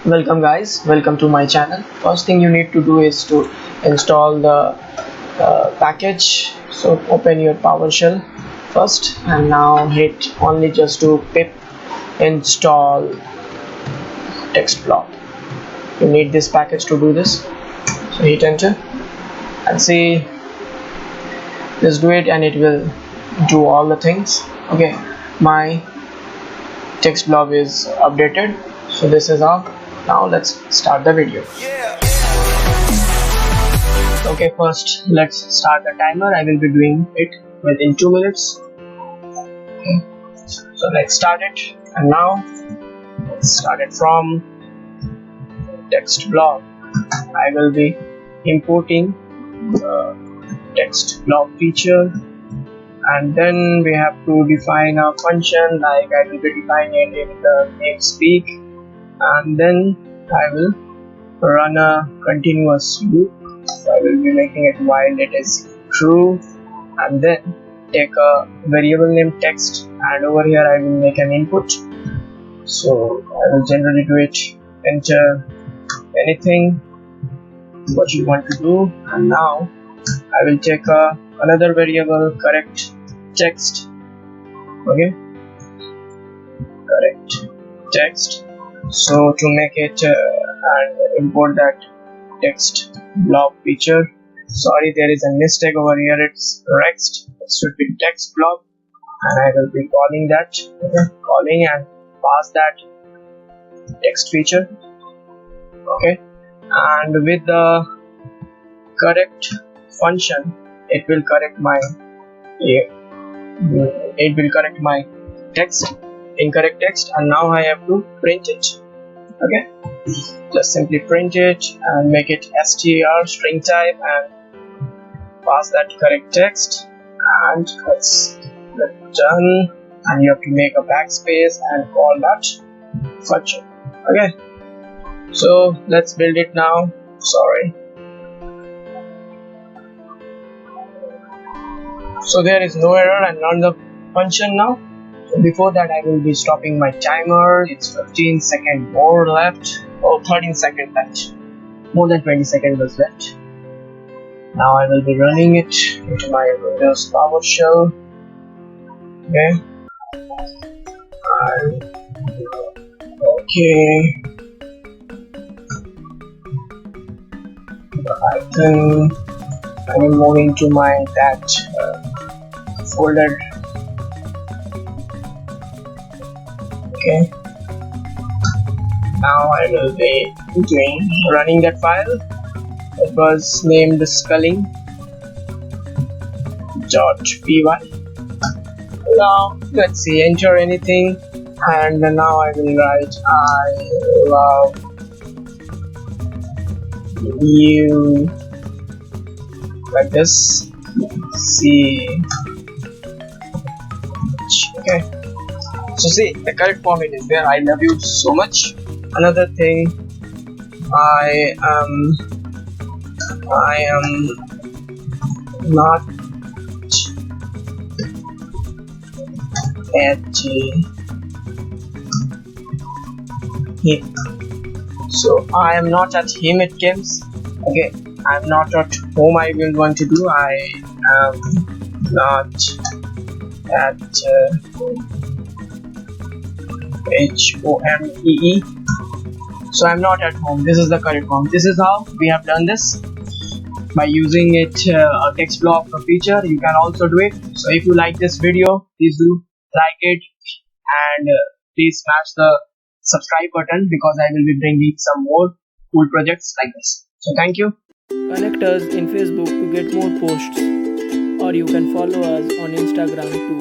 Welcome guys, welcome to my channel. First thing you need to do is to install the package. So open your PowerShell first and now hit only just to pip install TextBlob. You need this package to do this, so hit enter and see, just do it and it will do all the things. Okay, my TextBlob is updated, so this is all. Now let's start the video. Okay, first let's start the timer. I will be doing it within 2 minutes. Okay, so let's start it. And now let's start it from TextBlob. I will be importing the TextBlob feature, and then we have to define a function. Like I will be defining it in the namespeak, and then I will run a continuous loop. So I will be making it while it is true, and then take a variable named text, and over here I will make an input. So I will generally do it, enter anything what you want to do, and now I will take another variable, correct text. Okay, correct text. So to make it and import that TextBlob feature, sorry, there is a mistake over here. It's text, it should be TextBlob, and I will be calling that, calling and pass that text feature. Okay, and with the correct function, it will correct my text, incorrect text, and now I have to print it. Okay, just simply print it and make it str string type and pass that correct text, and let's done. And you have to make a backspace and call that function. Okay, so let's build it now. Sorry. So there is no error and run the function now. So before that I will be stopping my timer. It's 15 seconds more left, or 13 seconds left. More than 20 seconds was left. Now I will be running it into my Windows PowerShell. Okay. Okay. I am moving to my folder. Okay, now I will be running that file. It was named spelling.py. Now let's see, enter anything, and now I will write I love you, like this. See, okay, so see, the correct format is there. I love you so much. Another thing, I am not at him. So I am not at him, it comes. Okay, I am not at home. I will want to do I am not at HOMEE. So I'm not at home. This is the correct form. This is how we have done this by using it a TextBlob feature. You can also do it. So if you like this video, please do like it, and please smash the subscribe button, because I will be bringing some more cool projects like this. So thank you. Connect us in Facebook to get more posts, or you can follow us on Instagram too.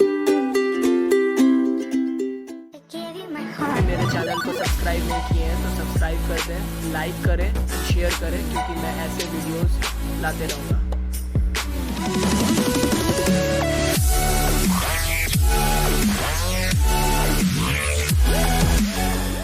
मेरे channel को subscribe नहीं किए हैं तो subscribe कर दें, like करें, share करें, क्योंकि मैं ऐसे वीडियोस लाते रहूँगा।